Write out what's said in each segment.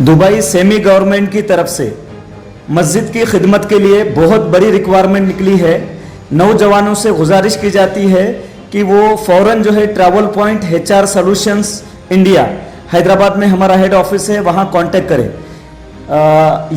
Dubai semi government की तरफ से मस्जिद की खिदमत के लिए बहुत बड़ी रिक्वायरमेंट निकली है। नौजवानों से गुजारिश की जाती है कि वो फ़ौरन जो है travel point HR solutions India Hyderabad में हमारा हेड ऑफिस है, वहाँ कांटेक्ट करें।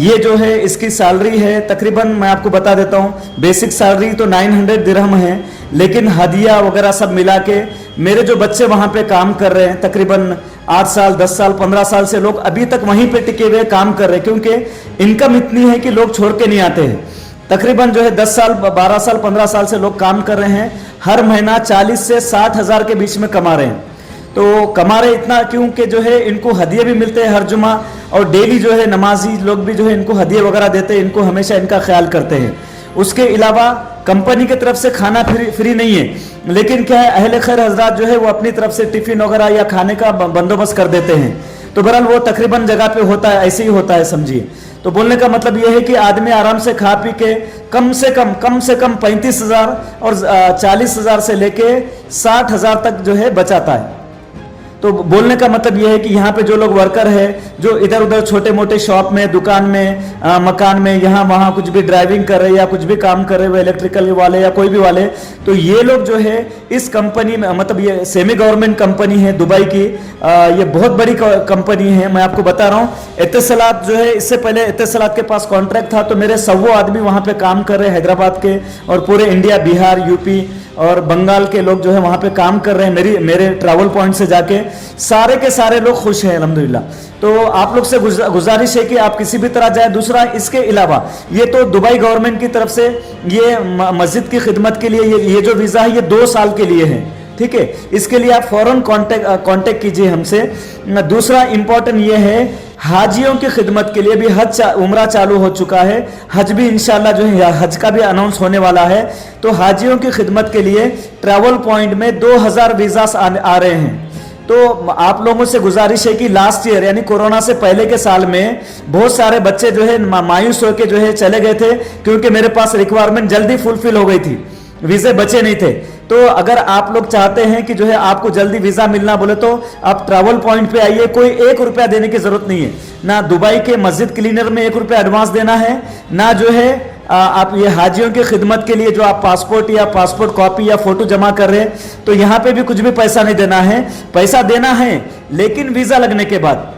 ये जो है इसकी सैलरी है तकरीबन, मैं आपको बता देता हूँ, बेसिक सैलरी तो 900 दिरहम है, लेकिन हदिया वगैरह सब मिला के मेरे जो बच्चे वहाँ पे काम कर रहे हैं तकरीबन 8 साल 10 साल 15 साल से लोग अभी तक वहीं पे टिके हुए काम कर रहे हैं, क्योंकि इनकम इतनी है कि लोग छोड़ के नहीं आते हैं। तकरीबन जो है 10 साल 12 साल 15 साल से लोग काम कर रहे हैं, हर महीना 40 से 60 हज़ार के बीच में कमा रहे हैं। तो कमा रहे इतना क्योंकि जो है इनको हदिये भी मिलते हैं हर जुमा, और डेली जो है नमाजी लोग भी जो है इनको हदिये वगैरह देते हैं, इनको हमेशा इनका ख्याल करते हैं। उसके अलावा कंपनी की तरफ से खाना फ्री नहीं है, लेकिन क्या है अहले खैर हजरात जो है वो अपनी तरफ से टिफिन वगैरह या खाने का बंदोबस्त कर देते हैं। तो बहरहाल वो तकरीबन जगह पे होता है, ऐसे ही होता है समझिए। तो बोलने का मतलब ये है कि आदमी आराम से खा पी के कम से कम 35,000 और 40,000 से लेके 60,000 तक जो है बचाता है। तो बोलने का मतलब यह है कि यहाँ पे जो लोग वर्कर है, जो इधर उधर छोटे मोटे शॉप में, दुकान में, मकान में, यहाँ वहाँ कुछ भी ड्राइविंग कर रहे या कुछ भी काम कर रहे हुए, इलेक्ट्रिकल वाले या कोई भी वाले, तो ये लोग जो है इस कंपनी में, मतलब ये सेमी गवर्नमेंट कंपनी है दुबई की, ये बहुत बड़ी कंपनी है। मैं आपको बता रहा हूँ, इत्तेसलात जो है, इससे पहले इत्तेसलात के पास कॉन्ट्रैक्ट था, तो मेरे 100 आदमी वहाँ पे काम कर रहे हैं हैदराबाद के, और पूरे इंडिया, बिहार, यूपी और बंगाल के लोग जो है वहाँ पे काम कर रहे हैं मेरे ट्रैवल पॉइंट से जाके। सारे के सारे लोग खुश हैं अल्हम्दुलिल्लाह। तो आप लोग से गुजारिश है कि आप किसी भी तरह जाए। दूसरा, इसके अलावा ये तो दुबई गवर्नमेंट की तरफ से ये मस्जिद की खिदमत के लिए ये जो वीज़ा है ये 2 साल के लिए है, ठीक है। इसके लिए आप फौरन कांटेक्ट कीजिए हमसे। दूसरा इंपॉर्टेंट ये है, हाजियों की खिदमत के लिए भी हज उम्रा चालू हो चुका है, हज भी इंशाल्लाह जो है हज का भी अनाउंस होने वाला है। तो हाजियों की खिदमत के लिए ट्रैवल पॉइंट में 2000 वीज़ास आ रहे हैं। तो आप लोगों से गुजारिश है कि लास्ट ईयर यानी कोरोना से पहले के साल में बहुत सारे बच्चे जो है मायूस होकर जो है चले गए थे, क्योंकि मेरे पास रिक्वायरमेंट जल्दी फुलफिल हो गई थी, वीज़े बचे नहीं थे। तो अगर आप लोग चाहते हैं कि जो है आपको जल्दी वीज़ा मिलना, बोले तो आप ट्रैवल पॉइंट पे आइए। कोई 1 रुपया देने की जरूरत नहीं है, ना दुबई के मस्जिद क्लीनर में 1 रुपया एडवांस देना है, ना जो है आप ये हाजियों की खिदमत के लिए जो आप पासपोर्ट या पासपोर्ट कॉपी या फोटो जमा कर रहे हैं, तो यहाँ पे भी कुछ भी पैसा नहीं देना है। पैसा देना है लेकिन वीज़ा लगने के बाद।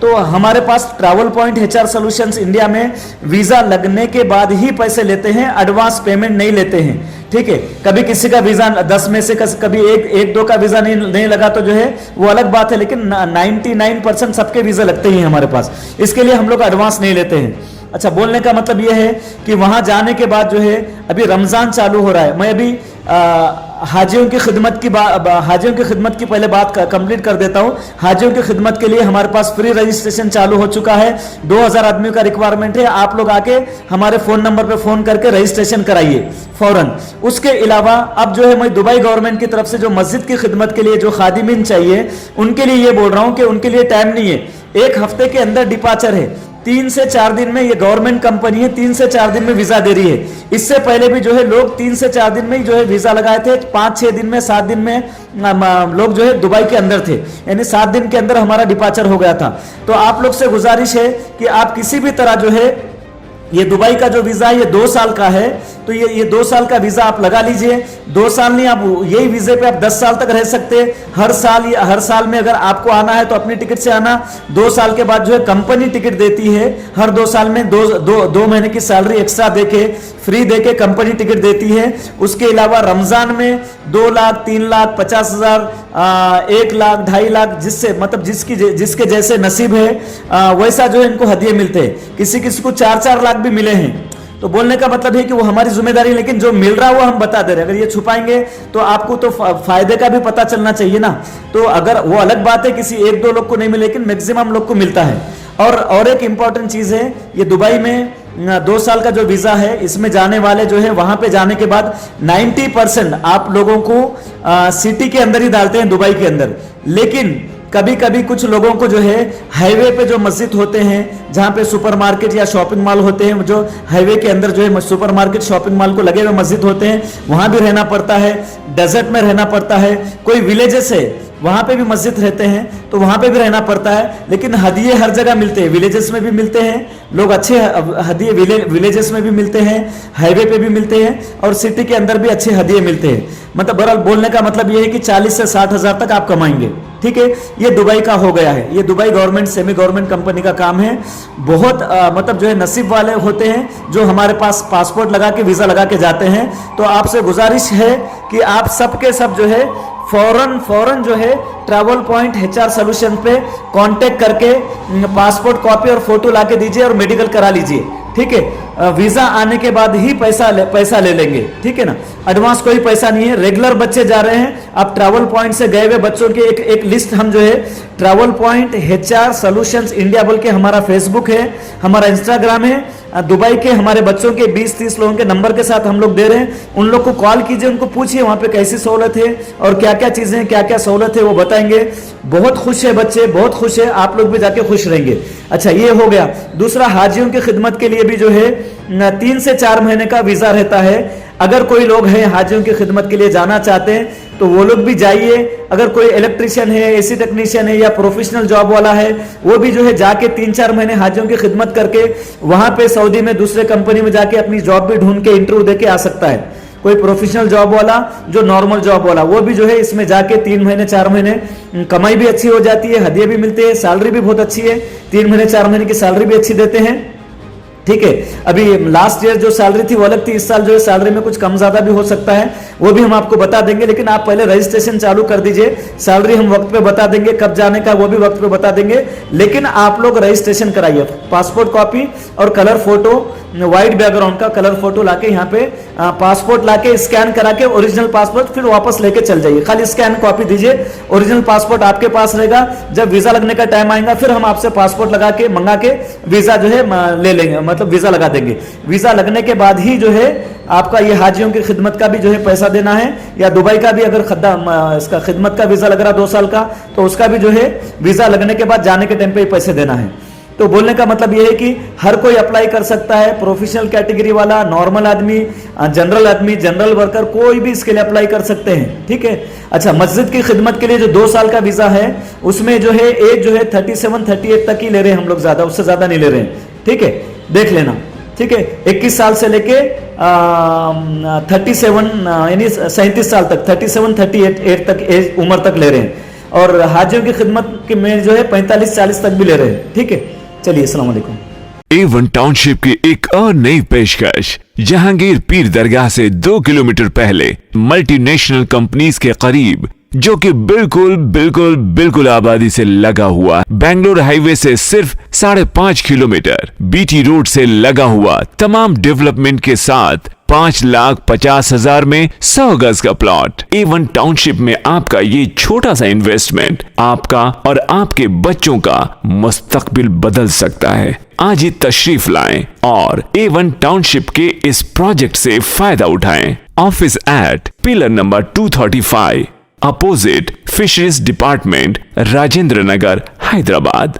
तो हमारे पास travel point HR solutions India में वीज़ा लगने के बाद ही पैसे लेते हैं, एडवांस पेमेंट नहीं लेते हैं, ठीक है। कभी किसी का वीज़ा 10 में से कभी एक दो का वीज़ा नहीं लगा तो जो है वो अलग बात है, लेकिन 99% सबके वीज़ा लगते ही हैं हमारे पास। इसके लिए हम लोग एडवांस नहीं लेते हैं। अच्छा, बोलने का मतलब ये है कि वहाँ जाने के बाद जो है अभी रमज़ान चालू हो रहा है। मैं अभी हाजियों की खिदमत की पहले बात कंप्लीट कर देता हूँ। हाजियों की खिदमत के लिए हमारे पास फ्री रजिस्ट्रेशन चालू हो चुका है। 2000 आदमियों का रिक्वायरमेंट है। आप लोग आके हमारे फ़ोन नंबर पे फ़ोन करके रजिस्ट्रेशन कराइए फ़ौरन। उसके अलावा अब जो है मैं दुबई गवर्नमेंट की तरफ से जो मस्जिद की खिदमत के लिए जो खादिमीन चाहिए, उनके लिए ये बोल रहा हूँ कि उनके लिए टाइम नहीं है, 1 हफ्ते के अंदर डिपार्चर है। 3 से 4 दिन में, ये गवर्नमेंट कंपनी है, 3 से 4 दिन में वीज़ा दे रही है। इससे पहले भी जो है लोग 3 से 4 दिन में ही जो है वीज़ा लगाए थे। 5-6 दिन में, 7 दिन में लोग जो है दुबई के अंदर थे, यानी 7 दिन के अंदर हमारा डिपार्चर हो गया था। तो आप लोग से गुजारिश है कि आप किसी भी तरह जो है ये दुबई का जो वीज़ा है ये 2 साल का है, तो ये 2 साल का वीज़ा आप लगा लीजिए। 2 साल नहीं, आप यही वीज़े पे आप 10 साल तक रह सकते हैं। हर साल में अगर आपको आना है तो अपनी टिकट से आना। 2 साल के बाद जो है कंपनी टिकट देती है, हर 2 साल में 2 महीने की सैलरी एक्स्ट्रा देके, फ्री देके कंपनी टिकट देती है। उसके अलावा रमज़ान में 2 लाख 3 लाख 50,000 1 लाख 2.5 लाख, जिससे मतलब जिसके जैसे नसीब है वैसा जो है इनको हदिये मिलते हैं। किसी को 4-4 लाख भी मिले हैं। तो बोलने का मतलब है कि वो हमारी जिम्मेदारी है, लेकिन जो मिल रहा है वो हम बता दे रहे हैं। अगर ये छुपाएंगे तो आपको तो फायदे का भी पता चलना चाहिए ना। तो अगर वो अलग बात है किसी 1-2 लोग को नहीं मिले, लेकिन मैक्सिमम लोग को मिलता है। और एक इंपॉर्टेंट चीज़ है, ये दुबई में 2 साल का जो वीज़ा है, इसमें जाने वाले जो है वहाँ पे जाने के बाद 90% आप लोगों को सिटी के अंदर ही डालते हैं, दुबई के अंदर। लेकिन कभी कभी कुछ लोगों को जो है हाईवे पे जो मस्जिद होते हैं, जहाँ पे सुपरमार्केट या शॉपिंग मॉल होते हैं, जो हाईवे के अंदर जो है सुपरमार्केट शॉपिंग मॉल को लगे हुए मस्जिद होते हैं, वहाँ भी रहना पड़ता है। डेजर्ट में रहना पड़ता है। कोई विलेजेस है वहां पे भी मस्जिद रहते हैं तो वहां पे भी रहना पड़ता है, लेकिन हदिये हर जगह मिलते हैं, विलेजेस में भी मिलते हैं लोग, अच्छे हदिये विलेजेस में भी मिलते हैं, हाईवे पे भी मिलते हैं और सिटी के अंदर भी अच्छे हदिये मिलते हैं। मतलब बहरहाल बोलने का मतलब ये है कि 40 से 60 हजार तक आप कमाएंगे। ठीक है, ये दुबई का हो गया है, ये Dubai government semi government company का काम है। बहुत मतलब जो है नसीब वाले होते हैं जो हमारे पास पासपोर्ट लगा के वीजा लगा के जाते हैं। तो आपसे गुजारिश है कि आप सबके सब जो है फौरन जो है ट्रैवल पॉइंट HR सॉल्यूशन पे कांटेक्ट करके पासपोर्ट कॉपी और फोटो ला के दीजिए और मेडिकल करा लीजिए। ठीक है, वीजा आने के बाद ही पैसा ले लेंगे। ठीक है ना, एडवांस कोई पैसा नहीं है। रेगुलर बच्चे जा रहे हैं, आप ट्रैवल पॉइंट से गए हुए बच्चों की एक लिस्ट हम जो है travel point HR solutions India बोल के हमारा फेसबुक है, हमारा इंस्टाग्राम है। दुबई के हमारे बच्चों के 20-30 लोगों के नंबर के साथ हम लोग दे रहे हैं। उन लोग को कॉल कीजिए, उनको पूछिए वहां पे कैसी सहूलत है और क्या क्या चीजें हैं, क्या क्या सहूलत है, वो बताएंगे। बहुत खुश है बच्चे, बहुत खुश है, आप लोग भी जाके खुश रहेंगे। अच्छा, ये हो गया। दूसरा, हाजियों की खिदमत के लिए भी जो है 3 से 4 महीने का वीजा रहता है। अगर कोई लोग हैं हाजियों की खिदमत के लिए जाना चाहते हैं तो वो लोग भी जाइए। अगर कोई इलेक्ट्रिशियन है, AC टेक्नीशियन है या प्रोफेशनल जॉब वाला है, वो भी जो है जाके 3-4 महीने हाजियों की खिदमत करके वहां पे सऊदी में दूसरे कंपनी में जाके अपनी जॉब भी ढूंढ के इंटरव्यू देके आ सकता है। कोई प्रोफेशनल जॉब वाला, जो नॉर्मल जॉब वाला, वो भी जो है इसमें जाके 3 महीने 4 महीने कमाई भी अच्छी हो जाती है, हदिये भी मिलते हैं, सैलरी भी बहुत अच्छी है। 3 महीने 4 महीने की सैलरी भी अच्छी देते हैं। ठीक है, अभी लास्ट ईयर जो सैलरी थी वो अलग थी, इस साल जो है सैलरी में कुछ कम ज्यादा भी हो सकता है, वो भी हम आपको बता देंगे। लेकिन आप पहले रजिस्ट्रेशन चालू कर दीजिए, सैलरी हम वक्त पे बता देंगे, कब जाने का वो भी वक्त पे बता देंगे। लेकिन आप लोग रजिस्ट्रेशन कराइए, पासपोर्ट कॉपी और कलर फोटो, व्हाइट बैकग्राउंड का कलर फोटो लाके यहाँ पे पासपोर्ट लाके स्कैन करा के ओरिजिनल पासपोर्ट फिर वापस लेके चल जाइए। खाली स्कैन कॉपी दीजिए, ओरिजिनल पासपोर्ट आपके पास रहेगा। जब वीजा लगने का टाइम आएगा फिर हम आपसे पासपोर्ट लगा के मंगा के वीजा जो है ले लेंगे, मतलब वीजा लगा देंगे। वीजा लगने के बाद ही जो है आपका ये हाजियों की खिदमत का भी जो है पैसा देना है, या दुबई का भी अगर इसका खिदमत का वीजा लग रहा 2 साल का तो उसका भी जो है वीजा लगने के बाद जाने के टाइम पे ही पैसे देना है। तो बोलने का मतलब यह है कि हर कोई अप्लाई कर सकता है, प्रोफेशनल कैटेगरी वाला, नॉर्मल आदमी, जनरल वर्कर, कोई भी इसके लिए अप्लाई कर सकते हैं। ठीक है, अच्छा, मस्जिद की खिदमत के लिए जो 2 साल का वीजा है उसमें जो है एज जो है 37-38 तक ही ले रहे हैं हम लोग, ज्यादा उससे ज्यादा नहीं ले रहे हैं। ठीक है, देख लेना। ठीक है, 21 साल से लेके 37 यानी 37 साल तक, 37-38 तक एज उम्र तक ले रहे हैं। और हाजियों की खिदमत के में जो है 45-40 तक भी ले रहे हैं। ठीक है, चलिए, अस्सलाम वालेकुम। A1 टाउनशिप की एक और नई पेशकश, जहांगीर पीर दरगाह से 2 किलोमीटर पहले मल्टीनेशनल कंपनीज के करीब, जो कि बिल्कुल आबादी से लगा हुआ, बेंगलोर हाईवे से सिर्फ 5.5 किलोमीटर, BT रोड से लगा हुआ, तमाम डेवलपमेंट के साथ 5,50,000 में 100 गज का प्लॉट। A1 टाउनशिप में आपका ये छोटा सा इन्वेस्टमेंट आपका और आपके बच्चों का मुस्तकबिल बदल सकता है। आज ही तशरीफ लाएं और A1 टाउनशिप के इस प्रोजेक्ट से फायदा उठाएं। Office at pillar number 235, opposite fisheries department, Rajendra Nagar, Hyderabad.